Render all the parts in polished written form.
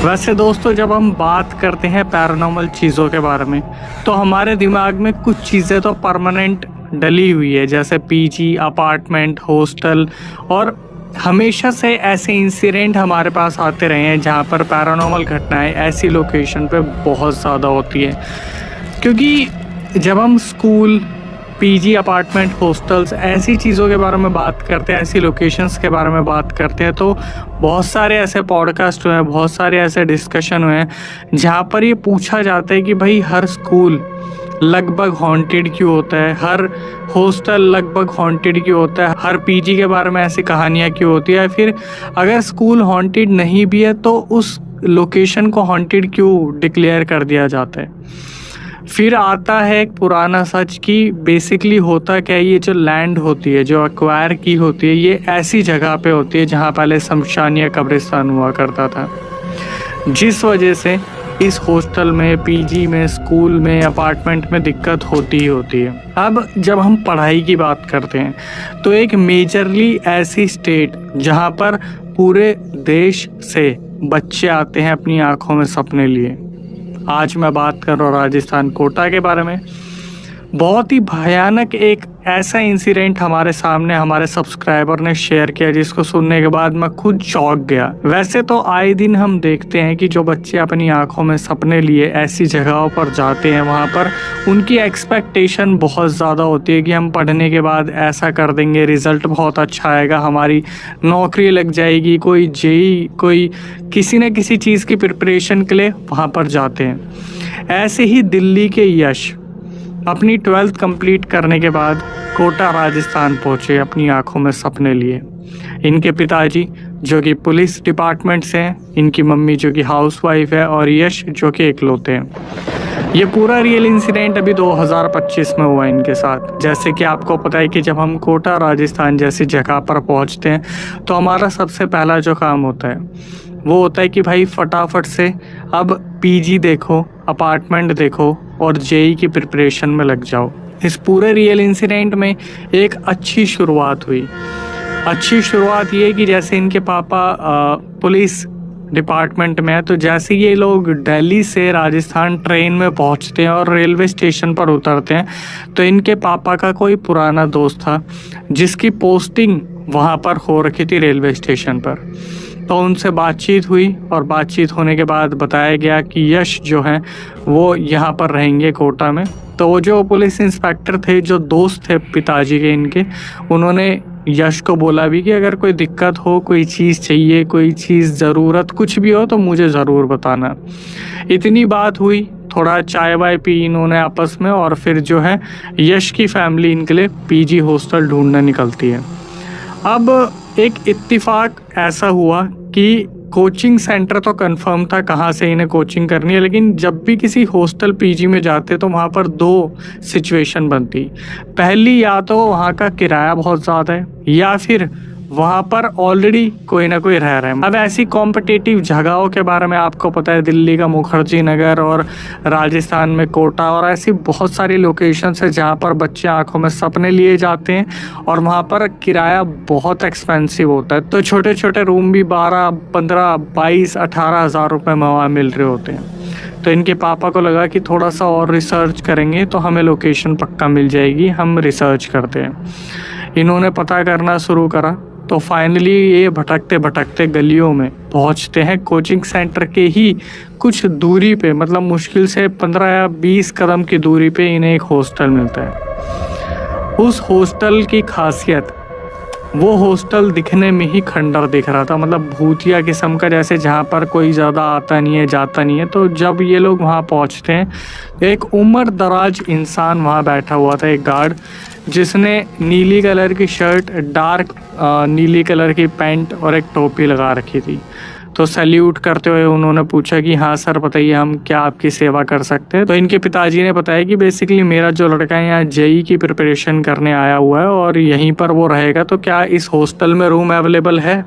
वैसे दोस्तों, जब हम बात करते हैं पैरानॉर्मल चीज़ों के बारे में तो हमारे दिमाग में कुछ चीज़ें तो परमानेंट डली हुई है, जैसे पीजी, अपार्टमेंट, हॉस्टल। और हमेशा से ऐसे इंसिडेंट हमारे पास आते रहे हैं जहाँ पर पैरानॉर्मल घटनाएं ऐसी लोकेशन पे बहुत ज़्यादा होती है। क्योंकि जब हम स्कूल, पीजी, अपार्टमेंट, हॉस्टल्स ऐसी चीज़ों के बारे में बात करते हैं, ऐसी लोकेशंस के बारे में बात करते हैं, तो बहुत सारे ऐसे पॉडकास्ट हुए हैं, बहुत सारे ऐसे डिस्कशन हुए हैं जहाँ पर ये पूछा जाता है कि भाई हर स्कूल लगभग हॉन्टेड क्यों होता है, हर हॉस्टल लगभग हॉन्टेड क्यों होता है, हर पीजी के बारे में ऐसी कहानियाँ क्यों होती है, फिर अगर स्कूल हॉन्टेड नहीं भी है तो उस लोकेशन को हॉन्टेड क्यों डिक्लेयर कर दिया जाता है। फिर आता है एक पुराना सच कि बेसिकली होता क्या है, ये जो लैंड होती है, जो एक्वायर की होती है, ये ऐसी जगह पे होती है जहाँ पहले शमशान या कब्रिस्तान हुआ करता था, जिस वजह से इस हॉस्टल में, पीजी में, स्कूल में, अपार्टमेंट में दिक्कत होती ही होती है। अब जब हम पढ़ाई की बात करते हैं तो एक मेजरली ऐसी स्टेट जहाँ पर पूरे देश से बच्चे आते हैं अपनी आंखों में सपने लिए, आज मैं बात कर रहा हूँ राजस्थान कोटा के बारे में। बहुत ही भयानक एक ऐसा इंसिडेंट हमारे सामने हमारे सब्सक्राइबर ने शेयर किया, जिसको सुनने के बाद मैं खुद चौंक गया। वैसे तो आए दिन हम देखते हैं कि जो बच्चे अपनी आंखों में सपने लिए ऐसी जगहों पर जाते हैं, वहाँ पर उनकी एक्सपेक्टेशन बहुत ज़्यादा होती है कि हम पढ़ने के बाद ऐसा कर देंगे, रिज़ल्ट बहुत अच्छा आएगा, हमारी नौकरी लग जाएगी, कोई जेई, कोई किसी न किसी चीज़ की प्रिपरेशन के लिए वहाँ पर जाते हैं। ऐसे ही दिल्ली के यश अपनी 12th कंप्लीट करने के बाद कोटा राजस्थान पहुँचे अपनी आंखों में सपने लिए। इनके पिताजी जो कि पुलिस डिपार्टमेंट से हैं, इनकी मम्मी जो कि हाउसवाइफ है, और यश जो कि इकलौते हैं। ये पूरा रियल इंसिडेंट अभी 2025 में हुआ इनके साथ। जैसे कि आपको पता है कि जब हम कोटा राजस्थान जैसी जगह पर पहुंचते हैं तो हमारा सबसे पहला जो काम होता है वो होता है कि भाई फटाफट से अब पीजी देखो, अपार्टमेंट देखो और जेई की प्रिपरेशन में लग जाओ। इस पूरे रियल इंसिडेंट में एक अच्छी शुरुआत हुई। अच्छी शुरुआत ये कि जैसे इनके पापा पुलिस डिपार्टमेंट में है, तो जैसे ये लोग दिल्ली से राजस्थान ट्रेन में पहुंचते हैं और रेलवे स्टेशन पर उतरते हैं तो इनके पापा का कोई पुराना दोस्त था जिसकी पोस्टिंग वहां पर हो रखी थी रेलवे स्टेशन पर। तो उनसे बातचीत हुई और बातचीत होने के बाद बताया गया कि यश जो हैं वो यहाँ पर रहेंगे कोटा में। तो वो जो पुलिस इंस्पेक्टर थे, जो दोस्त थे पिताजी के इनके, उन्होंने यश को बोला भी कि अगर कोई दिक्कत हो, कोई चीज़ चाहिए, कोई चीज़ ज़रूरत कुछ भी हो तो मुझे ज़रूर बताना। इतनी बात हुई, थोड़ा चाय वाय पी इन्होंने आपस में, और फिर जो है यश की फैमिली इनके लिए पीजी हॉस्टल ढूंढने निकलती है। अब एक इत्तेफाक ऐसा हुआ कि कोचिंग सेंटर तो कंफर्म था कहाँ से इन्हें कोचिंग करनी है, लेकिन जब भी किसी हॉस्टल पीजी में जाते तो वहाँ पर दो सिचुएशन बनती। पहली, या तो वहाँ का किराया बहुत ज़्यादा है या फिर वहाँ पर ऑलरेडी कोई ना कोई रह रहा है। अब ऐसी कॉम्पिटिटिव जगहों के बारे में आपको पता है, दिल्ली का मुखर्जी नगर और राजस्थान में कोटा और ऐसी बहुत सारी लोकेशंस है जहाँ पर बच्चे आंखों में सपने लिए जाते हैं और वहाँ पर किराया बहुत एक्सपेंसिव होता है। तो छोटे छोटे रूम भी 12, 15, 22, 18 हज़ार रुपये में वहाँ मिल रहे होते हैं। तो इनके पापा को लगा कि थोड़ा सा और रिसर्च करेंगे तो हमें लोकेशन पक्का मिल जाएगी, हम रिसर्च करते हैं। इन्होंने पता करना शुरू करा तो फाइनली ये भटकते भटकते गलियों में पहुंचते हैं कोचिंग सेंटर के ही कुछ दूरी पे, मतलब मुश्किल से 15 या 20 कदम की दूरी पे इन्हें एक हॉस्टल मिलता है। उस हॉस्टल की खासियत, वो हॉस्टल दिखने में ही खंडर दिख रहा था, मतलब भूतिया किस्म का, जैसे जहाँ पर कोई ज़्यादा आता नहीं है, जाता नहीं है। तो जब ये लोग वहाँ पहुँचते हैं, एक उम्र दराज इंसान वहाँ बैठा हुआ था, एक गार्ड, जिसने नीली कलर की शर्ट, डार्क नीली कलर की पैंट और एक टोपी लगा रखी थी। तो सैल्यूट करते हुए उन्होंने पूछा कि हाँ सर बताइए, हम क्या आपकी सेवा कर सकते हैं। तो इनके पिताजी ने बताया कि बेसिकली मेरा जो लड़का है यहाँ जेई की प्रिपरेशन करने आया हुआ है और यहीं पर वो रहेगा, तो क्या इस हॉस्टल में रूम अवेलेबल है।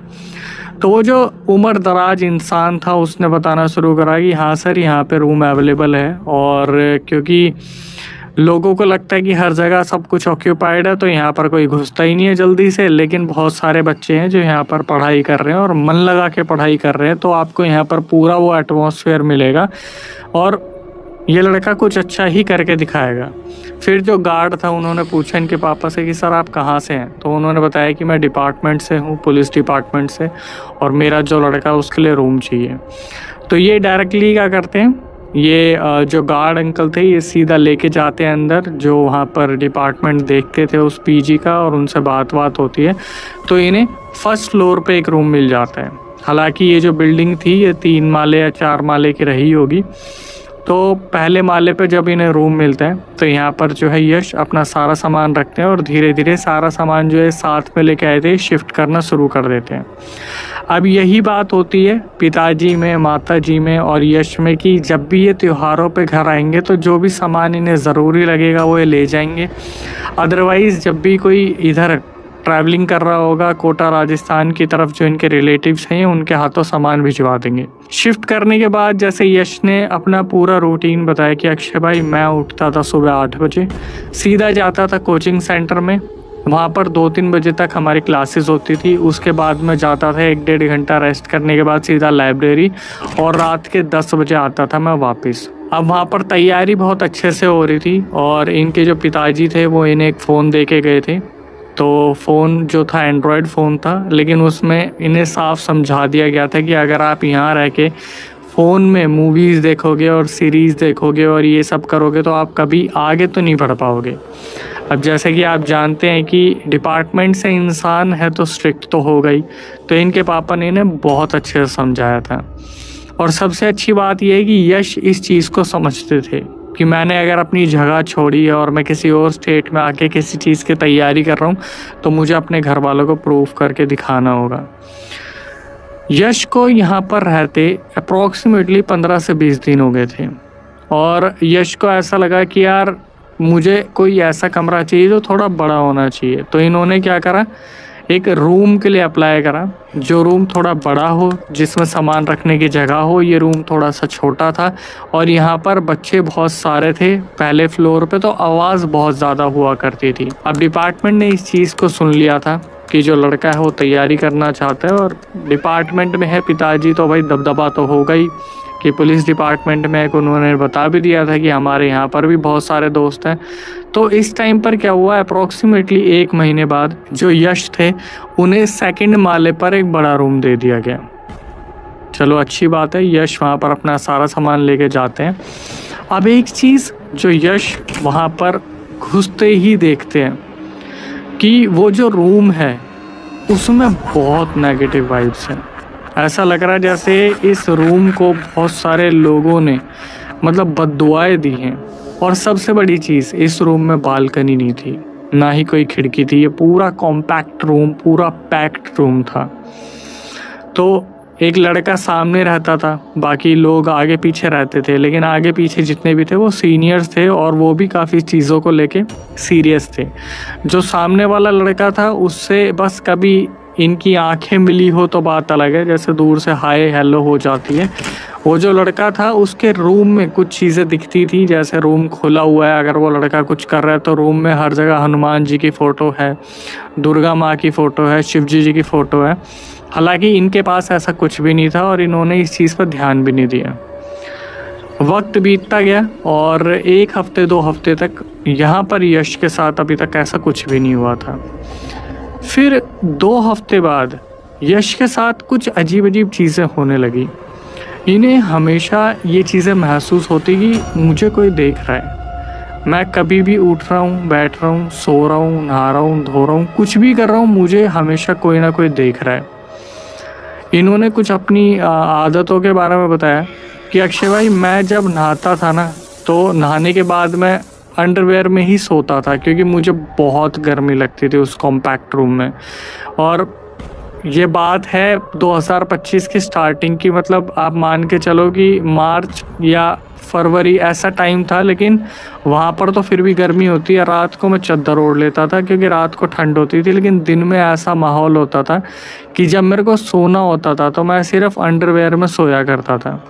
तो वो जो उम्र दराज इंसान था उसने बताना शुरू करा कि हाँ सर, यहाँ पे रूम अवेलेबल है, और क्योंकि लोगों को लगता है कि हर जगह सब कुछ ऑक्यूपाइड है तो यहाँ पर कोई घुसता ही नहीं है जल्दी से, लेकिन बहुत सारे बच्चे हैं जो यहाँ पर पढ़ाई कर रहे हैं और मन लगा के पढ़ाई कर रहे हैं, तो आपको यहाँ पर पूरा वो एटमॉस्फेयर मिलेगा और ये लड़का कुछ अच्छा ही करके दिखाएगा। फिर जो गार्ड था उन्होंने पूछा इनके पापा से कि सर आप कहाँ से हैं, तो उन्होंने बताया कि मैं डिपार्टमेंट से हूँ, पुलिस डिपार्टमेंट से, और मेरा जो लड़का है उसके लिए रूम चाहिए। तो ये डायरेक्टली क्या करते हैं, ये जो गार्ड अंकल थे ये सीधा लेके जाते हैं अंदर, जो वहाँ पर डिपार्टमेंट देखते थे उस पीजी का, और उनसे बात होती है। तो इन्हें फर्स्ट फ्लोर पे एक रूम मिल जाता है। हालांकि ये जो बिल्डिंग थी ये 3 माले या 4 माले की रही होगी। तो पहले माले पे जब इन्हें रूम मिलता है तो यहाँ पर जो है यश अपना सारा सामान रखते हैं और धीरे धीरे सारा सामान जो है साथ में लेके आए थे शिफ्ट करना शुरू कर देते हैं। अब यही बात होती है पिताजी में, माताजी में और यश में कि जब भी ये त्योहारों पे घर आएंगे तो जो भी सामान इन्हें ज़रूरी लगेगा वो ये ले जाएंगे। अदरवाइज़ जब भी कोई इधर ट्रैवलिंग कर रहा होगा कोटा राजस्थान की तरफ, जो इनके रिलेटिव्स हैं उनके हाथों सामान भिजवा देंगे। शिफ्ट करने के बाद जैसे यश ने अपना पूरा रूटीन बताया कि अक्षय भाई मैं उठता था सुबह 8 बजे, सीधा जाता था कोचिंग सेंटर में, वहाँ पर 2-3 बजे तक हमारी क्लासेस होती थी। उसके बाद मैं जाता था 1-1.5 घंटा रेस्ट करने के बाद सीधा लाइब्रेरी, और रात के 10 बजे आता था मैं वापस। अब वहाँ पर तैयारी बहुत अच्छे से हो रही थी और इनके जो पिताजी थे वो इन्हें एक फ़ोन दे के गए थे। तो फ़ोन जो था एंड्रॉयड फ़ोन था, लेकिन उसमें इन्हें साफ समझा दिया गया था कि अगर आप यहाँ रह के फ़ोन में मूवीज़ देखोगे और सीरीज़ देखोगे और ये सब करोगे तो आप कभी आगे तो नहीं बढ़ पाओगे। अब जैसे कि आप जानते हैं कि डिपार्टमेंट से इंसान है तो स्ट्रिक्ट तो हो गई, तो इनके पापा ने इन्हें बहुत अच्छे से समझाया था। और सबसे अच्छी बात यह है कि यश इस चीज़ को समझते थे कि मैंने अगर अपनी जगह छोड़ी है और मैं किसी और स्टेट में आके किसी चीज़ की तैयारी कर रहा हूँ तो मुझे अपने घर वालों को प्रूफ करके दिखाना होगा। यश को यहाँ पर रहते अप्रॉक्सीमेटली 15 से 20 दिन हो गए थे और यश को ऐसा लगा कि यार मुझे कोई ऐसा कमरा चाहिए जो थोड़ा बड़ा होना चाहिए। तो इन्होंने क्या करा, एक रूम के लिए अप्लाई करा जो रूम थोड़ा बड़ा हो, जिसमें सामान रखने की जगह हो। ये रूम थोड़ा सा छोटा था और यहाँ पर बच्चे बहुत सारे थे पहले फ्लोर पे, तो आवाज़ बहुत ज़्यादा हुआ करती थी। अब डिपार्टमेंट ने इस चीज़ को सुन लिया था कि जो लड़का है वो तैयारी करना चाहता है, और डिपार्टमेंट में है पिताजी तो भाई दबदबा तो होगा ही कि पुलिस डिपार्टमेंट में एक उन्होंने बता भी दिया था कि हमारे यहाँ पर भी बहुत सारे दोस्त हैं। तो इस टाइम पर क्या हुआ, अप्रॉक्सीमेटली 1 महीने बाद जो यश थे उन्हें 2nd माले पर एक बड़ा रूम दे दिया गया। चलो अच्छी बात है, यश वहाँ पर अपना सारा सामान लेके जाते हैं। अब एक चीज़ जो यश वहाँ पर घुसते ही देखते हैं कि वो जो रूम है उसमें बहुत नेगेटिव वाइब्स हैं। ऐसा लग रहा है जैसे इस रूम को बहुत सारे लोगों ने मतलब बद्दुआएं दी हैं। और सबसे बड़ी चीज़, इस रूम में बालकनी नहीं थी, ना ही कोई खिड़की थी। ये पूरा कॉम्पैक्ट रूम, पूरा पैक्ड रूम था। तो एक लड़का सामने रहता था, बाकी लोग आगे पीछे रहते थे, लेकिन आगे पीछे जितने भी थे वो सीनियर्स थे और वो भी काफ़ी चीज़ों को लेके सीरियस थे। जो सामने वाला लड़का था उससे बस कभी इनकी आंखें मिली हो तो बात अलग है, जैसे दूर से हाय हेलो हो जाती है। वो जो लड़का था उसके रूम में कुछ चीज़ें दिखती थी, जैसे रूम खुला हुआ है, अगर वो लड़का कुछ कर रहा है तो रूम में हर जगह हनुमान जी की फ़ोटो है, दुर्गा माँ की फ़ोटो है, शिव जी की फ़ोटो है। हालांकि इनके पास ऐसा कुछ भी नहीं था और इन्होंने इस चीज़ पर ध्यान भी नहीं दिया। वक्त बीतता गया और 1 हफ्ते 2 हफ्ते तक यहाँ पर यश के साथ अभी तक ऐसा कुछ भी नहीं हुआ था। फिर 2 हफ्ते बाद यश के साथ कुछ अजीब अजीब चीज़ें होने लगी। इन्हें हमेशा ये चीज़ें महसूस होती कि मुझे कोई देख रहा है। मैं कभी भी उठ रहा हूँ, बैठ रहा हूँ, सो रहा हूँ, नहा रहा हूँ, धो रहा हूँ, कुछ भी कर रहा हूँ, मुझे हमेशा कोई ना कोई देख रहा है। इन्होंने कुछ अपनी आदतों के बारे में बताया कि अक्षय भाई मैं जब नहाता था ना तो नहाने के बाद मैं अंडरवेयर में ही सोता था, क्योंकि मुझे बहुत गर्मी लगती थी उस कॉम्पैक्ट रूम में। और ये बात है 2025 की स्टार्टिंग की, मतलब आप मान के चलो कि मार्च या फरवरी ऐसा टाइम था, लेकिन वहाँ पर तो फिर भी गर्मी होती है। रात को मैं चद्दर ओढ़ लेता था क्योंकि रात को ठंड होती थी, लेकिन दिन में ऐसा माहौल होता था कि जब मेरे को सोना होता था तो मैं सिर्फ अंडरवेयर में सोया करता था।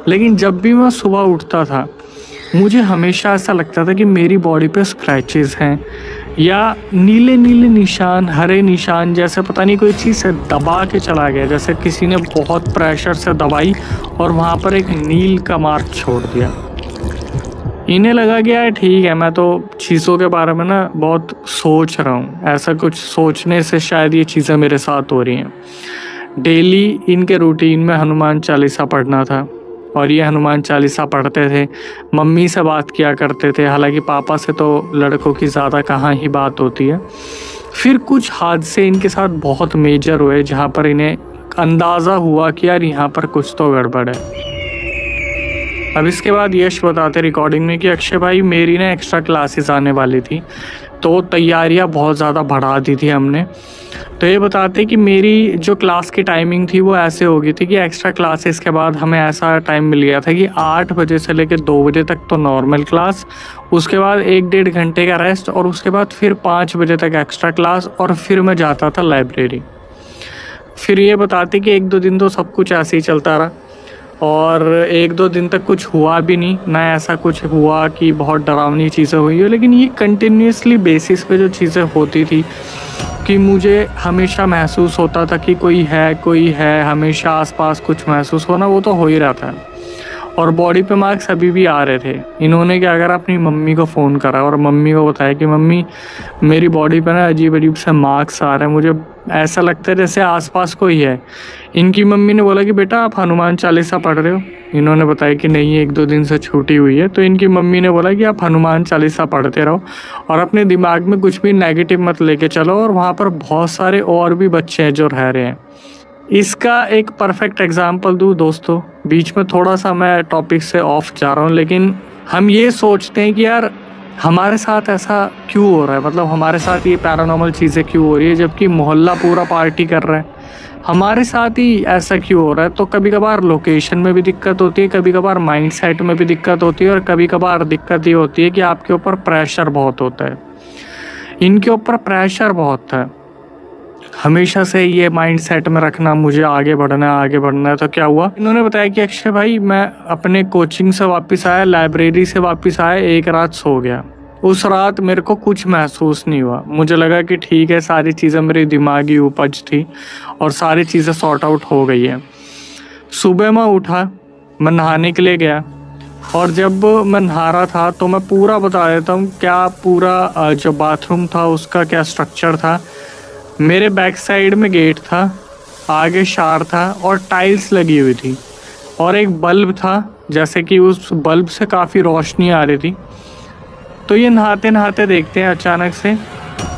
लेकिन जब भी मैं सुबह उठता था मुझे हमेशा ऐसा लगता था कि मेरी बॉडी पे स्क्रैचेस हैं या नीले नीले निशान, हरे निशान, जैसे पता नहीं कोई चीज़ से दबा के चला गया, जैसे किसी ने बहुत प्रेशर से दबाई और वहाँ पर एक नील का मार्क छोड़ दिया। इन्हें लगा कि यार ठीक है, मैं तो चीज़ों के बारे में ना बहुत सोच रहा हूँ, ऐसा कुछ सोचने से शायद ये चीज़ें मेरे साथ हो रही हैं। डेली इनके रूटीन में हनुमान चालीसा पढ़ना था और ये हनुमान चालीसा पढ़ते थे, मम्मी से बात किया करते थे, हालांकि पापा से तो लड़कों की ज़्यादा कहाँ ही बात होती है। फिर कुछ हादसे इनके साथ बहुत मेजर हुए जहाँ पर इन्हें अंदाज़ा हुआ कि यार यहाँ पर कुछ तो गड़बड़ है। अब इसके बाद यश बताते रिकॉर्डिंग में कि अक्षय भाई मेरी ना एक्स्ट्रा क्लासेस आने वाली थी, तो तैयारियां बहुत ज़्यादा बढ़ा दी थी हमने। तो ये बताते कि मेरी जो क्लास की टाइमिंग थी वो ऐसे हो गई थी कि एक्स्ट्रा क्लासेस के बाद हमें ऐसा टाइम मिल गया था कि 8 बजे से लेकर 2 बजे तक तो नॉर्मल क्लास, उसके बाद 1-1.5 घंटे का रेस्ट और उसके बाद फिर 5 बजे तक एक्स्ट्रा क्लास और फिर मैं जाता था लाइब्रेरी। फिर ये बताते कि 1-2 दिन तो सब कुछ ऐसे ही चलता रहा और 1-2 दिन तक कुछ हुआ भी नहीं, ना ऐसा कुछ हुआ कि बहुत डरावनी चीज़ें हुई हो, लेकिन ये कंटिन्यूसली बेसिस पे जो चीज़ें होती थी कि मुझे हमेशा महसूस होता था कि कोई है, हमेशा आसपास कुछ महसूस होना, वो तो हो ही रहा था। और बॉडी पे मार्क्स अभी भी आ रहे थे। इन्होंने क्या करा, अपनी मम्मी को फ़ोन करा और मम्मी को बताया कि मम्मी मेरी बॉडी पे ना अजीब अजीब से मार्क्स आ रहे हैं, मुझे ऐसा लगता है जैसे आसपास कोई है। इनकी मम्मी ने बोला कि बेटा आप हनुमान चालीसा पढ़ रहे हो? इन्होंने बताया कि नहीं, 1-2 दिन से छूटी हुई है। तो इनकी मम्मी ने बोला कि आप हनुमान चालीसा पढ़ते रहो और अपने दिमाग में कुछ भी नेगेटिव मत लेके चलो, और वहाँ पर बहुत सारे और भी बच्चे हैं जो रह रहे हैं। इसका एक परफेक्ट एग्जाम्पल दूँ दोस्तों, बीच में थोड़ा सा मैं टॉपिक से ऑफ जा रहा हूँ, लेकिन हम ये सोचते हैं कि यार हमारे साथ ऐसा क्यों हो रहा है, मतलब हमारे साथ ये पैरानॉर्मल चीज़ें क्यों हो रही है, जबकि मोहल्ला पूरा पार्टी कर रहा है, हमारे साथ ही ऐसा क्यों हो रहा है। तो कभी कभार लोकेशन में भी दिक्कत होती है, कभी कभार माइंड सेट में भी दिक्कत होती है, और कभी कभार दिक्कत ये होती है कि आपके ऊपर प्रेशर बहुत होता है। इनके ऊपर प्रेशर बहुत था, हमेशा से ये माइंड सेट में रखना मुझे आगे बढ़ना है। तो क्या हुआ, इन्होंने बताया कि अक्षय भाई मैं अपने कोचिंग से वापस आया, लाइब्रेरी से वापस आया, एक रात सो गया। उस रात मेरे को कुछ महसूस नहीं हुआ, मुझे लगा कि ठीक है, सारी चीज़ें मेरी दिमागी उपज थी और सारी चीज़ें सॉर्ट आउट हो गई है। सुबह मैं उठा, मैं नहाने के लिए गया, और जब मैं नहा रहा था तो मैं पूरा बता देता हूँ क्या पूरा जो बाथरूम था उसका क्या स्ट्रक्चर था। मेरे बैक साइड में गेट था, आगे शार था और टाइल्स लगी हुई थी, और एक बल्ब था, जैसे कि उस बल्ब से काफ़ी रोशनी आ रही थी। तो ये नहाते नहाते देखते हैं अचानक से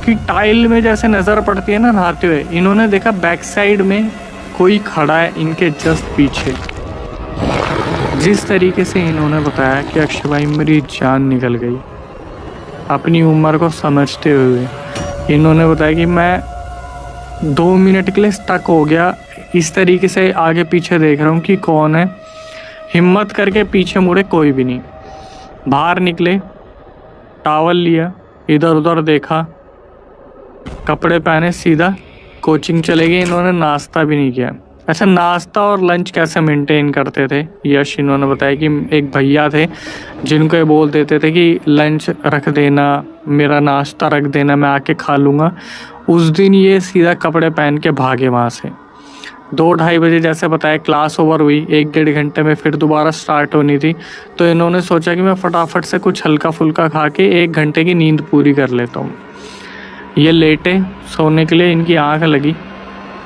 कि टाइल में जैसे नज़र पड़ती है ना नहाते हुए, इन्होंने देखा बैक साइड में कोई खड़ा है इनके जस्ट पीछे। जिस तरीके से इन्होंने बताया कि अक्षय भाई मेरी जान निकल गई, अपनी उम्र को समझते हुए इन्होंने बताया कि मैं 2 मिनट के लिए स्टक हो गया, इस तरीके से आगे पीछे देख रहा हूँ कि कौन है। हिम्मत करके पीछे मुड़े, कोई भी नहीं। बाहर निकले, टॉवल लिया, इधर उधर देखा, कपड़े पहने, सीधा कोचिंग चले गए। इन्होंने नाश्ता भी नहीं किया। अच्छा, नाश्ता और लंच कैसे मेंटेन करते थे यश इन्होंने बताया कि एक भैया थे जिनको ये बोल देते थे कि लंच रख देना, मेरा नाश्ता रख देना, मैं आके खा लूँगा। उस दिन ये सीधा कपड़े पहन के भागे वहाँ से। 2-2:30 बजे जैसे बताया क्लास ओवर हुई, 1-1.5 घंटे में फिर दोबारा स्टार्ट होनी थी। तो इन्होंने सोचा कि मैं फटाफट से कुछ हल्का फुल्का खा के 1 घंटे की नींद पूरी कर लेता हूँ। ये लेटे सोने के लिए, इनकी आँख लगी,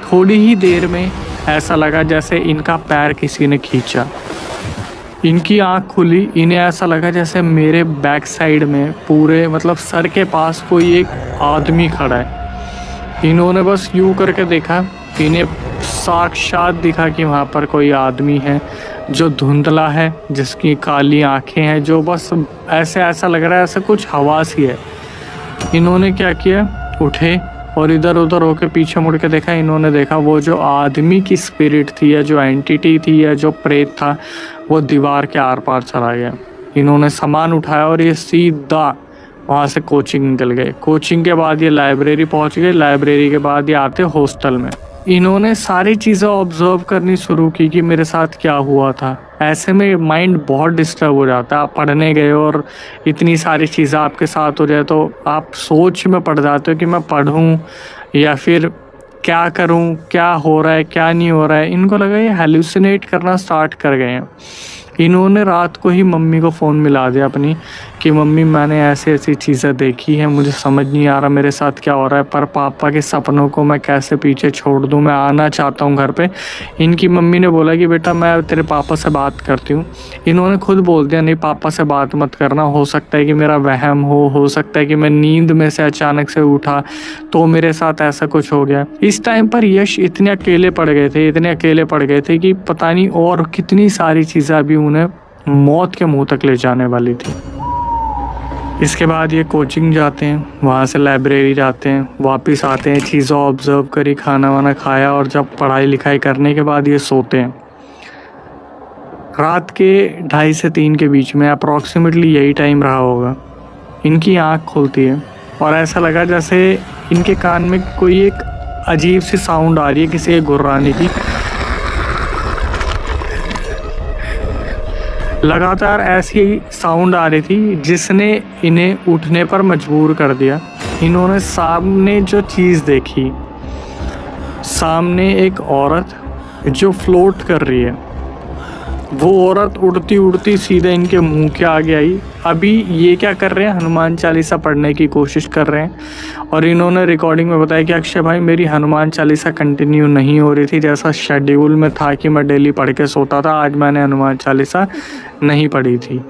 थोड़ी ही देर में ऐसा लगा जैसे इनका पैर किसी ने खींचा। इनकी आँख खुली, इन्हें ऐसा लगा जैसे मेरे बैक साइड में पूरे मतलब सर के पास कोई एक आदमी खड़ा है। इन्होंने बस यूँ करके देखा, इन्हें साक्षात दिखा कि वहाँ पर कोई आदमी है जो धुंधला है, जिसकी काली आंखें हैं, जो बस ऐसा लग रहा है ऐसा कुछ हवास ही है। इन्होंने क्या किया, उठे और इधर उधर होके पीछे मुड़ के देखा। इन्होंने देखा वो जो आदमी की स्पिरिट थी या जो एंटिटी थी या जो प्रेत था, वो दीवार के आर पार चला गया। इन्होंने सामान उठाया और ये सीधा वहाँ से कोचिंग निकल गए। कोचिंग के बाद ये लाइब्रेरी पहुँच गए, लाइब्रेरी के बाद ये आते हॉस्टल में। इन्होंने सारी चीज़ें ऑब्जर्व करनी शुरू की कि मेरे साथ क्या हुआ था। ऐसे में माइंड बहुत डिस्टर्ब हो जाता है। आप पढ़ने गए और इतनी सारी चीज़ें आपके साथ हो जाए तो आप सोच में पड़ जाते हो कि मैं पढ़ूं या फिर क्या करूं, क्या हो रहा है क्या नहीं हो रहा है। इनको लगा ये हेलुसिनेट करना स्टार्ट कर गए हैं। इन्होंने रात को ही मम्मी को फ़ोन मिला दिया अपनी कि मम्मी मैंने ऐसी ऐसी चीज़ें देखी हैं, मुझे समझ नहीं आ रहा मेरे साथ क्या हो रहा है, पर पापा के सपनों को मैं कैसे पीछे छोड़ दूं, मैं आना चाहता हूं घर पे। इनकी मम्मी ने बोला कि बेटा मैं तेरे पापा से बात करती हूँ। इन्होंने खुद बोल दिया नहीं पापा से बात मत करना, हो सकता है कि मेरा वहम हो सकता है कि मैं नींद में से अचानक से उठा तो मेरे साथ ऐसा कुछ हो गया। इस टाइम पर यश इतने अकेले पड़ गए थे कि पता नहीं और कितनी सारी चीज़ें अभी उन्हें मौत के मुंह तक ले जाने वाली थी। इसके बाद ये कोचिंग जाते हैं, वहाँ से लाइब्रेरी जाते हैं, वापस आते हैं, चीज़ें ऑब्जर्व करी, खाना वाना खाया और जब पढ़ाई लिखाई करने के बाद ये सोते हैं। रात के 2:30 से 3 के बीच में अप्रॉक्सीमेटली यही टाइम रहा होगा, इनकी आँख खुलती है और ऐसा लगा जैसे इनके कान में कोई एक अजीब सी साउंड आ रही है किसी के गुर्राने की। लगातार ऐसी साउंड आ रही थी जिसने इन्हें उठने पर मजबूर कर दिया। इन्होंने सामने जो चीज़ देखी, सामने एक औरत जो फ्लोट कर रही है। वो औरत उड़ती उड़ती सीधे इनके मुंह के आगे आई। अभी ये क्या कर रहे हैं, हनुमान चालीसा पढ़ने की कोशिश कर रहे हैं और इन्होंने रिकॉर्डिंग में बताया कि अक्षय भाई मेरी हनुमान चालीसा कंटिन्यू नहीं हो रही थी, जैसा शेड्यूल में था कि मैं डेली पढ़ के सोता था, आज मैंने हनुमान चालीसा नहीं पढ़ी थी।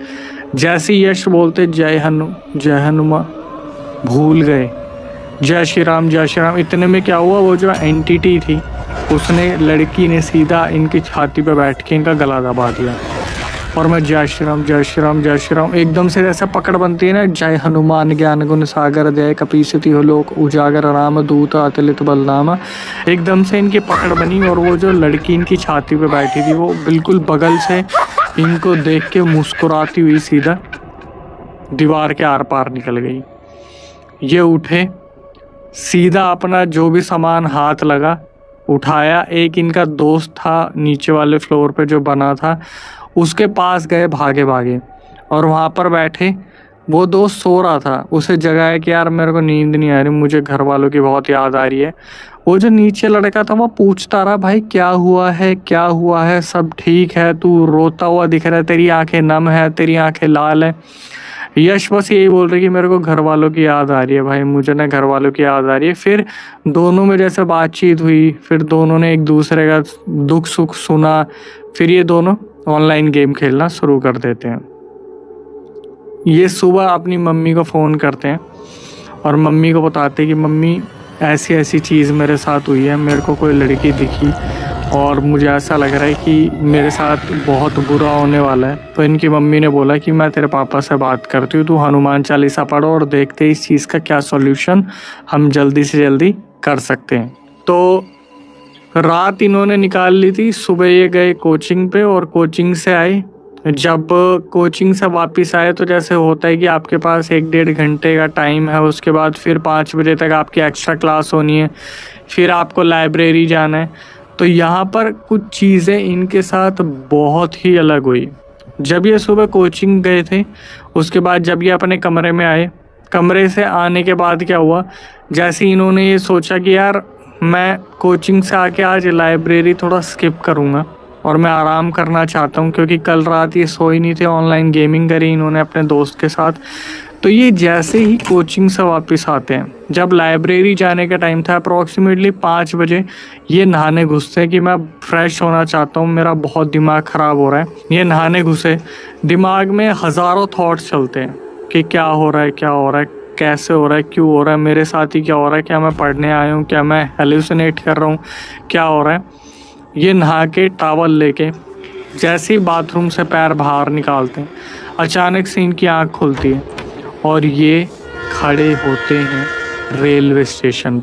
जैसे यश बोलते जय हनुमान, भूल गए जय श्री राम, इतने में क्या हुआ, वो जो एंटिटी थी उसने, लड़की ने सीधा इनकी छाती पे बैठ के इनका गला दबा दिया और मैं जय श्री राम एकदम से जैसे पकड़ बनती है ना, जय हनुमान ज्ञान गुण सागर जय कपीसति हो लोक उजागर राम दूत अतुलित बलनामा। एकदम से इनकी पकड़ बनी और वो जो लड़की इनकी छाती पे बैठी थी वो बिल्कुल बगल से इनको देख के मुस्कुराती हुई सीधा दीवार के आर पार निकल गई। ये उठे, सीधा अपना जो भी सामान हाथ लगा उठाया। एक इनका दोस्त था नीचे वाले फ्लोर पे जो बना था, उसके पास गए भागे और वहाँ पर बैठे। वो दोस्त सो रहा था, उसे जगाया कि यार मेरे को नींद नहीं आ रही, मुझे घर वालों की बहुत याद आ रही है। वो जो नीचे लड़का था वो पूछता रहा भाई क्या हुआ है, सब ठीक है, तू रोता हुआ दिख रहा है, तेरी आंखें नम है, तेरी आंखें लाल है। यश बस यही बोल रही कि मेरे को घर वालों की याद आ रही है भाई, मुझे ना घर वालों की याद आ रही है। फिर दोनों में जैसे बातचीत हुई, फिर दोनों ने एक दूसरे का दुख सुख सुना, फिर ये दोनों ऑनलाइन गेम खेलना शुरू कर देते हैं। ये सुबह अपनी मम्मी को फ़ोन करते हैं और मम्मी को बताते हैं कि मम्मी ऐसी ऐसी चीज़ मेरे साथ हुई है, मेरे को कोई लड़की दिखी और मुझे ऐसा लग रहा है कि मेरे साथ बहुत बुरा होने वाला है। तो इनकी मम्मी ने बोला कि मैं तेरे पापा से बात करती हूँ, तू हनुमान चालीसा पढ़ो और देखते हैं इस चीज़ का क्या सॉल्यूशन हम जल्दी से जल्दी कर सकते हैं। तो रात इन्होंने निकाल ली थी, सुबह ये गए कोचिंग पे और कोचिंग से आए। जब कोचिंग से वापस आए तो जैसे होता है कि आपके पास 1-1.5 घंटे का टाइम है, उसके बाद फिर 5 बजे तक आपकी एक्स्ट्रा क्लास होनी है, फिर आपको लाइब्रेरी जाना है। तो यहाँ पर कुछ चीज़ें इनके साथ बहुत ही अलग हुई। जब ये सुबह कोचिंग गए थे, उसके बाद जब ये अपने कमरे में आए, कमरे से आने के बाद क्या हुआ, जैसे इन्होंने ये सोचा कि यार मैं कोचिंग से आके आज लाइब्रेरी थोड़ा स्किप करूँगा और मैं आराम करना चाहता हूँ, क्योंकि कल रात ये सोए नहीं थे, ऑनलाइन गेमिंग करी इन्होंने अपने दोस्त के साथ। तो ये जैसे ही कोचिंग से वापस आते हैं, जब लाइब्रेरी जाने का टाइम था अप्रॉक्सीमेटली 5 बजे, ये नहाने घुसते हैं कि मैं फ्रेश होना चाहता हूँ, मेरा बहुत दिमाग ख़राब हो रहा है। ये नहाने घुसे, दिमाग में हज़ारों थॉट्स चलते हैं कि क्या हो रहा है, कैसे हो रहा है, क्यों हो रहा है, मेरे साथ ही क्या हो रहा है, क्या मैं पढ़ने आया हूँ, क्या मैं हेलुसिनेट कर रहा हूँ, क्या हो रहा है। ये नहा के टॉवल लेके जैसे ही बाथरूम से पैर बाहर निकालते हैं, अचानक से इनकी आँख खुलती है और ये खड़े होते हैं रेलवे स्टेशन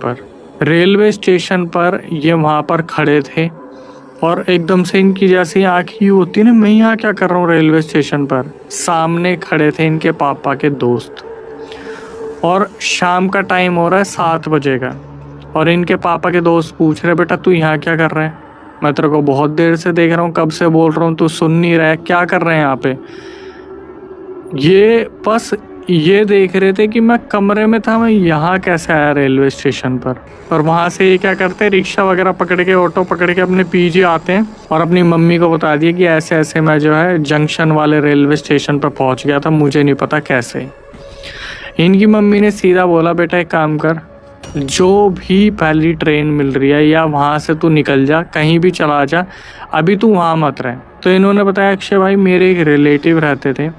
पर। ये वहाँ पर खड़े थे और एकदम से इनकी जैसे आँख ही होती है ना, मैं यहाँ क्या कर रहा हूँ रेलवे स्टेशन पर। सामने खड़े थे इनके पापा के दोस्त और शाम का टाइम हो रहा है 7 बजे का, और इनके पापा के दोस्त पूछ रहे बेटा तू यहाँ क्या कर रहा है, मैं तेरे को बहुत देर से देख रहा हूँ, कब से बोल रहा हूँ, तू सुन नहीं रहा है, क्या कर रहे हैं यहाँ पे। ये बस ये देख रहे थे कि मैं कमरे में था, मैं यहाँ कैसे आया रेलवे स्टेशन पर। और वहाँ से ये क्या करते हैं, रिक्शा वगैरह पकड़ के, ऑटो पकड़ के अपने पीजी आते हैं और अपनी मम्मी को बता दिया कि ऐसे ऐसे मैं जो है जंक्शन वाले रेलवे स्टेशन पर पहुँच गया था, मुझे नहीं पता कैसे। इनकी मम्मी ने सीधा बोला, बेटा एक काम कर, जो भी पहली ट्रेन मिल रही है या वहाँ से तू निकल जा, कहीं भी चला जा, अभी तू वहाँ मत रह। तो इन्होंने बताया, अक्षय भाई मेरे एक रिलेटिव रहते थे,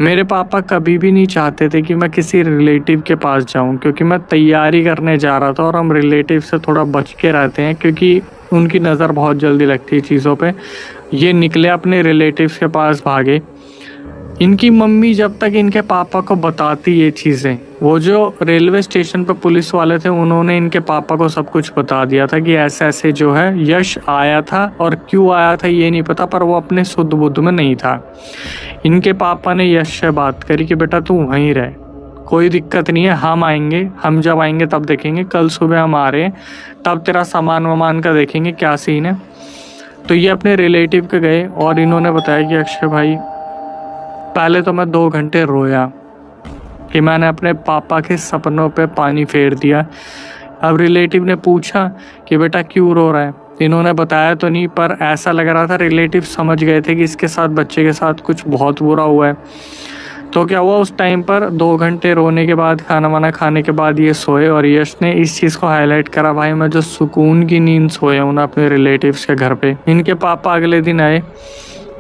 मेरे पापा कभी भी नहीं चाहते थे कि मैं किसी रिलेटिव के पास जाऊं, क्योंकि मैं तैयारी करने जा रहा था और हम रिलेटिव से थोड़ा बच के रहते हैं क्योंकि उनकी नज़र बहुत जल्दी लगती है चीज़ों पे। ये निकले अपने रिलेटिव्स के पास भागे। इनकी मम्मी जब तक इनके पापा को बताती ये चीज़ें, वो जो रेलवे स्टेशन पर पुलिस वाले थे उन्होंने इनके पापा को सब कुछ बता दिया था कि ऐसे ऐसे जो है यश आया था, और क्यों आया था ये नहीं पता, पर वो अपने शुद्ध बुद्ध में नहीं था। इनके पापा ने यश से बात करी कि बेटा तू वहीं रह, कोई दिक्कत नहीं है, हम आएंगे, हम जब आएंगे तब देखेंगे, कल सुबह हम आ रहे हैं, तब तेरा सामान वामान का देखेंगे क्या सीन है। तो ये अपने रिलेटिव के गए और इन्होंने बताया कि अक्षय भाई पहले तो मैं 2 घंटे रोया कि मैंने अपने पापा के सपनों पे पानी फेर दिया। अब रिलेटिव ने पूछा कि बेटा क्यों रो रहा है, इन्होंने बताया तो नहीं, पर ऐसा लग रहा था रिलेटिव समझ गए थे कि इसके साथ, बच्चे के साथ कुछ बहुत बुरा हुआ है। तो क्या हुआ, उस टाइम पर 2 घंटे रोने के बाद, खाना वाना खाने के बाद ये सोए और यश ने इस चीज़ को हाईलाइट करा, भाई मैं जो सुकून की नींद सोया हूँ ना अपने रिलेटिव्स के घर पे। इनके पापा अगले दिन आए,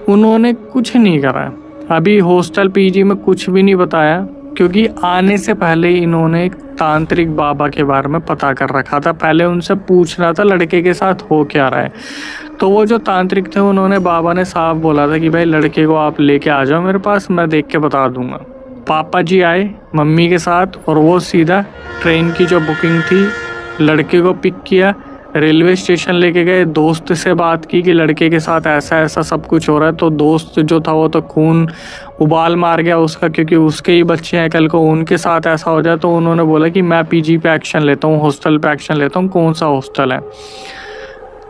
उन्होंने कुछ नहीं करा, अभी हॉस्टल पीजी में कुछ भी नहीं बताया, क्योंकि आने से पहले इन्होंने एक तांत्रिक बाबा के बारे में पता कर रखा था। पहले उनसे पूछना था लड़के के साथ हो क्या रहा है। तो वो जो तांत्रिक थे उन्होंने, बाबा ने साफ बोला था कि भाई लड़के को आप लेके आ जाओ मेरे पास, मैं देख के बता दूंगा। पापा जी आए मम्मी के साथ और वो सीधा ट्रेन की जो बुकिंग थी, लड़के को पिक किया, रेलवे स्टेशन लेके गए, दोस्त से बात की कि लड़के के साथ ऐसा ऐसा सब कुछ हो रहा है। तो दोस्त जो था वो तो खून उबाल मार गया उसका, क्योंकि उसके ही बच्चे हैं, कल को उनके साथ ऐसा हो जाए। तो उन्होंने बोला कि मैं पीजी पे एक्शन लेता हूँ, हॉस्टल पे एक्शन लेता हूँ, कौन सा हॉस्टल है।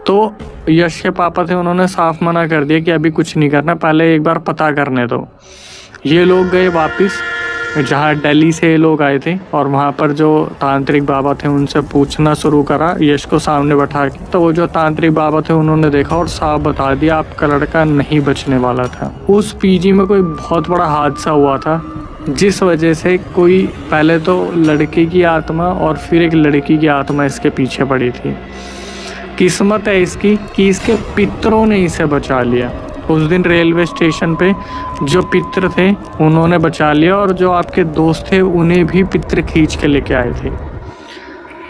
तो यश के पापा थे, उन्होंने साफ मना कर दिया कि अभी कुछ नहीं करना, पहले एक बार पता करने दो। ये लोग गए वापस जहाँ दिल्ली से लोग आए थे और वहाँ पर जो तांत्रिक बाबा थे उनसे पूछना शुरू करा यश को सामने बैठा के। तो वो जो तांत्रिक बाबा थे उन्होंने देखा और साफ बता दिया आपका लड़का नहीं बचने वाला था। उस पीजी में कोई बहुत बड़ा हादसा हुआ था, जिस वजह से कोई, पहले तो लड़के की आत्मा और फिर एक लड़की की आत्मा इसके पीछे पड़ी थी। किस्मत है इसकी कि इसके पितरों ने इसे बचा लिया। उस दिन रेलवे स्टेशन पे जो पितर थे उन्होंने बचा लिया, और जो आपके दोस्त थे उन्हें भी पितर खींच के लेके आए थे।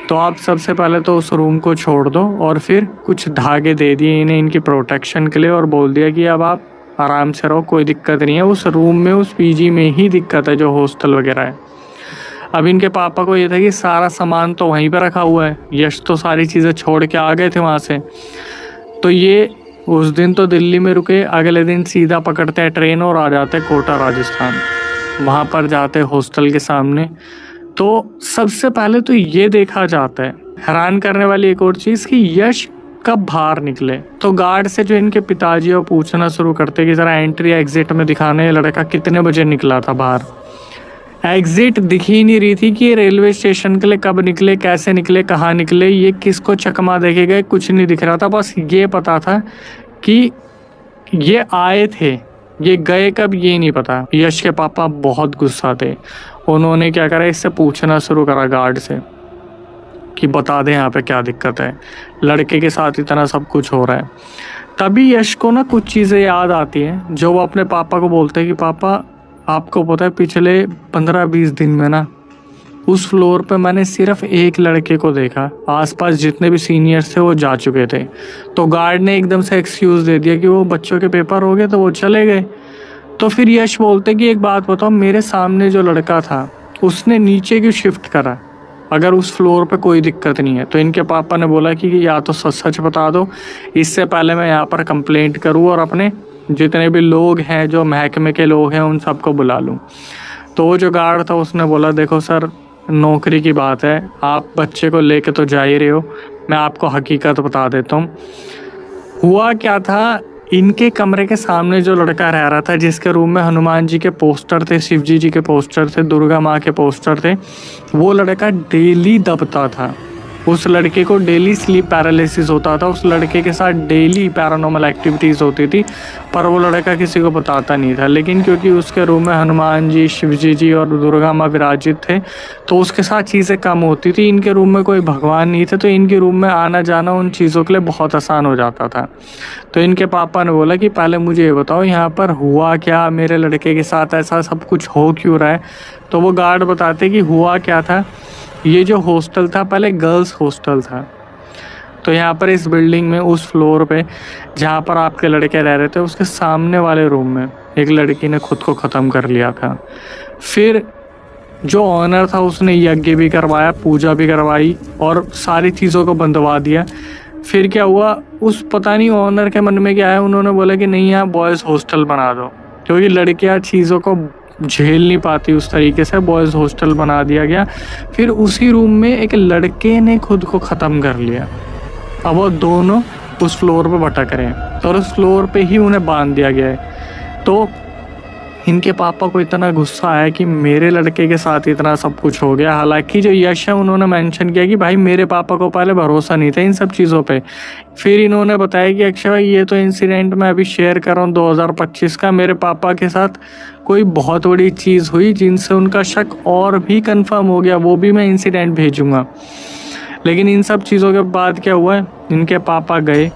तो आप सबसे पहले तो उस रूम को छोड़ दो और फिर कुछ धागे दे दिए इन्हें इनकी प्रोटेक्शन के लिए, और बोल दिया कि अब आप आराम से रहो, कोई दिक्कत नहीं है। उस रूम में, उस पीजी में ही दिक्कत है जो हॉस्टल वगैरह है। अब इनके पापा को ये था कि सारा सामान तो वहीं पर रखा हुआ है, यश तो सारी चीज़ें छोड़ के आ गए थे वहाँ से। तो ये उस दिन तो दिल्ली में रुके, अगले दिन सीधा पकड़ते हैं ट्रेन और आ जाते हैं कोटा राजस्थान। वहाँ पर जाते हैं हॉस्टल के सामने। तो सबसे पहले तो ये देखा जाता है, हैरान करने वाली एक और चीज़, कि यश कब बाहर निकले। तो गार्ड से जो इनके पिताजी वो पूछना शुरू करते कि ज़रा एंट्री एग्जिट में दिखाने लड़का कितने बजे निकला था बाहर। एग्जिट दिख ही नहीं रही थी कि ये रेलवे स्टेशन के लिए कब निकले, कैसे निकले, कहाँ निकले, ये किसको चकमा देके गए, कुछ नहीं दिख रहा था। बस ये पता था कि ये आए थे, ये गए कब ये नहीं पता। यश के पापा बहुत गुस्सा थे, उन्होंने क्या करा, इससे पूछना शुरू करा गार्ड से कि बता दें यहाँ पे क्या दिक्कत है, लड़के के साथ इतना सब कुछ हो रहा है। तभी यश को ना कुछ चीज़ें याद आती हैं जो वो अपने पापा को बोलते हैं कि पापा आपको पता है पिछले 15-20 दिन में ना उस फ्लोर पे मैंने सिर्फ एक लड़के को देखा, आसपास जितने भी सीनियर्स थे वो जा चुके थे। तो गार्ड ने एकदम से एक्सक्यूज़ दे दिया कि वो बच्चों के पेपर हो गए तो वो चले गए। तो फिर यश बोलते कि एक बात बताओ, मेरे सामने जो लड़का था उसने नीचे क्यों शिफ्ट करा अगर उस फ्लोर पे कोई दिक्कत नहीं है। तो इनके पापा ने बोला कि या तो सच सच बता दो, इससे पहले मैं यहाँ पर कंप्लेंट करूँ और अपने जितने भी लोग हैं जो महकमे के लोग हैं उन सबको बुला लूँ। तो वो जो गार्ड था उसने बोला देखो सर, नौकरी की बात है, आप बच्चे को लेके तो जा ही रहे हो, मैं आपको हकीकत बता देता हूँ। हुआ क्या था, इनके कमरे के सामने जो लड़का रह रहा था, जिसके रूम में हनुमान जी के पोस्टर थे, शिव जी के पोस्टर थे, दुर्गा माँ के पोस्टर थे, वो लड़का डेली दबता था। उस लड़के को डेली स्लीप पैरालिसिस होता था, उस लड़के के साथ डेली पैरानॉर्मल एक्टिविटीज़ होती थी, पर वो लड़का किसी को बताता नहीं था। लेकिन क्योंकि उसके रूम में हनुमान जी, शिव जी और दुर्गा माँ विराजित थे, तो उसके साथ चीज़ें कम होती थी। इनके रूम में कोई भगवान नहीं थे, तो इनके रूम में आना जाना उन चीज़ों के लिए बहुत आसान हो जाता था। तो इनके पापा ने बोला कि पहले मुझे ये बताओ यहाँ पर हुआ क्या, मेरे लड़के के साथ ऐसा सब कुछ हो क्यों रहा है। तो वो गार्ड बताते कि हुआ क्या था, ये जो हॉस्टल था पहले गर्ल्स हॉस्टल था। तो यहाँ पर इस बिल्डिंग में उस फ्लोर पे जहाँ पर आपके लड़के रह रहे थे, उसके सामने वाले रूम में एक लड़की ने खुद को ख़त्म कर लिया था। फिर जो ऑनर था उसने यज्ञ भी करवाया, पूजा भी करवाई और सारी चीज़ों को बंधवा दिया। फिर क्या हुआ, उस पता नहीं ऑनर के मन में क्या है, उन्होंने बोला कि नहीं यहाँ बॉयज़ हॉस्टल बना दो, क्योंकि लड़कियाँ चीज़ों को झेल नहीं पाती उस तरीके से। बॉयज़ हॉस्टल बना दिया गया। फिर उसी रूम में एक लड़के ने खुद को ख़त्म कर लिया। अब वो दोनों उस फ्लोर पे भटक रहे हैं और उस फ्लोर पे ही उन्हें बांध दिया गया है। तो इनके पापा को इतना गुस्सा आया कि मेरे लड़के के साथ इतना सब कुछ हो गया। हालांकि जो यश है उन्होंने मेंशन किया कि भाई मेरे पापा को पहले भरोसा नहीं था इन सब चीज़ों पे। फिर इन्होंने बताया कि अक्षय भाई ये तो इंसिडेंट मैं अभी शेयर कर रहा हूँ 2025 का, मेरे पापा के साथ कोई बहुत बड़ी चीज़ हुई जिनसे उनका शक और भी कंफर्म हो गया, वो भी मैं इंसिडेंट भेजूँगा। लेकिन इन सब चीज़ों के बाद क्या हुआ, इनके पापा गए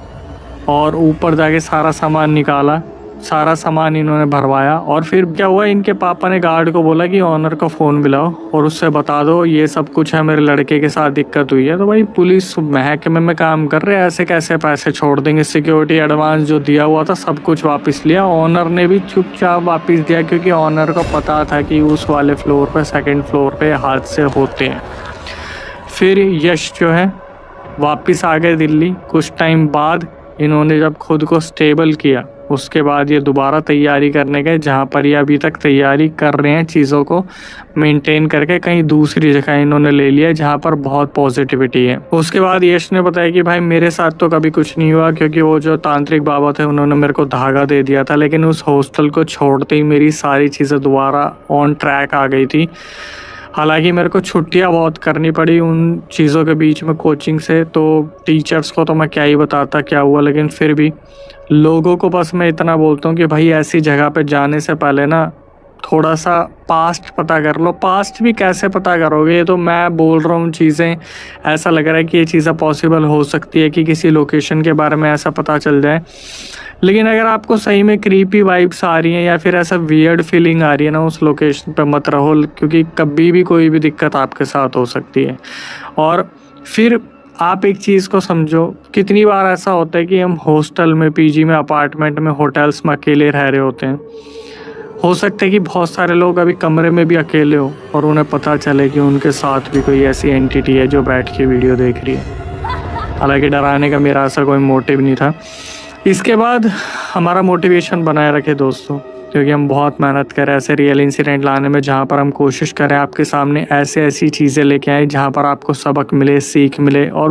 और ऊपर जाके सारा सामान निकाला, सारा सामान इन्होंने भरवाया। और फिर क्या हुआ, इनके पापा ने गार्ड को बोला कि ऑनर को फ़ोन मिलाओ और उससे बता दो ये सब कुछ है, मेरे लड़के के साथ दिक्कत हुई है। तो भाई पुलिस महकमे में काम कर रहे हैं, ऐसे कैसे पैसे छोड़ देंगे। सिक्योरिटी एडवांस जो दिया हुआ था सब कुछ वापस लिया। ऑनर ने भी चुपचाप वापस दिया, क्योंकि ऑनर को पता था कि उस वाले फ्लोर पर, सेकेंड फ्लोर पर हादसे होते हैं। फिर यश जो है वापस आ गए दिल्ली। कुछ टाइम बाद इन्होंने जब खुद को स्टेबल किया, उसके बाद ये दोबारा तैयारी करने गए, जहाँ पर ये अभी तक तैयारी कर रहे हैं, चीज़ों को मेंटेन करके कहीं दूसरी जगह इन्होंने ले लिया जहाँ पर बहुत पॉजिटिविटी है। उसके बाद यश ने बताया कि भाई मेरे साथ तो कभी कुछ नहीं हुआ, क्योंकि वो जो तांत्रिक बाबा थे उन्होंने मेरे को धागा दे दिया था। लेकिन उस हॉस्टल को छोड़ते ही मेरी सारी चीज़ें दोबारा ऑन ट्रैक आ गई थी। हालांकि मेरे को छुट्टियां बहुत करनी पड़ी उन चीज़ों के बीच में कोचिंग से, तो टीचर्स को तो मैं क्या ही बताता क्या हुआ। लेकिन फिर भी लोगों को बस मैं इतना बोलता हूँ कि भाई ऐसी जगह पे जाने से पहले ना थोड़ा सा पास्ट पता कर लो। पास्ट भी कैसे पता करोगे, ये तो मैं बोल रहा हूँ चीज़ें, ऐसा लग रहा है कि ये चीज़ें पॉसिबल हो सकती है कि किसी लोकेशन के बारे में ऐसा पता चल जाए। लेकिन अगर आपको सही में क्रीपी वाइब्स आ रही हैं या फिर ऐसा वियर्ड फीलिंग आ रही है ना, उस लोकेशन पे मत रहो, क्योंकि कभी भी कोई भी दिक्कत आपके साथ हो सकती है। और फिर आप एक चीज़ को समझो, कितनी बार ऐसा होता है कि हम हॉस्टल में, पीजी में, अपार्टमेंट में, होटल्स में अकेले रह रहे होते हैं। हो सकता है कि बहुत सारे लोग अभी कमरे में भी अकेले हो और उन्हें पता चले कि उनके साथ भी कोई ऐसी एंटिटी है जो बैठ के वीडियो देख रही है। हालांकि डराने का मेरा ऐसा कोई मोटिव नहीं था। इसके बाद हमारा मोटिवेशन बनाए रखे दोस्तों, क्योंकि हम बहुत मेहनत करें ऐसे रियल इंसिडेंट लाने में, जहाँ पर हम कोशिश करें आपके सामने ऐसी चीज़ें लेके आए जहाँ पर आपको सबक मिले, सीख मिले और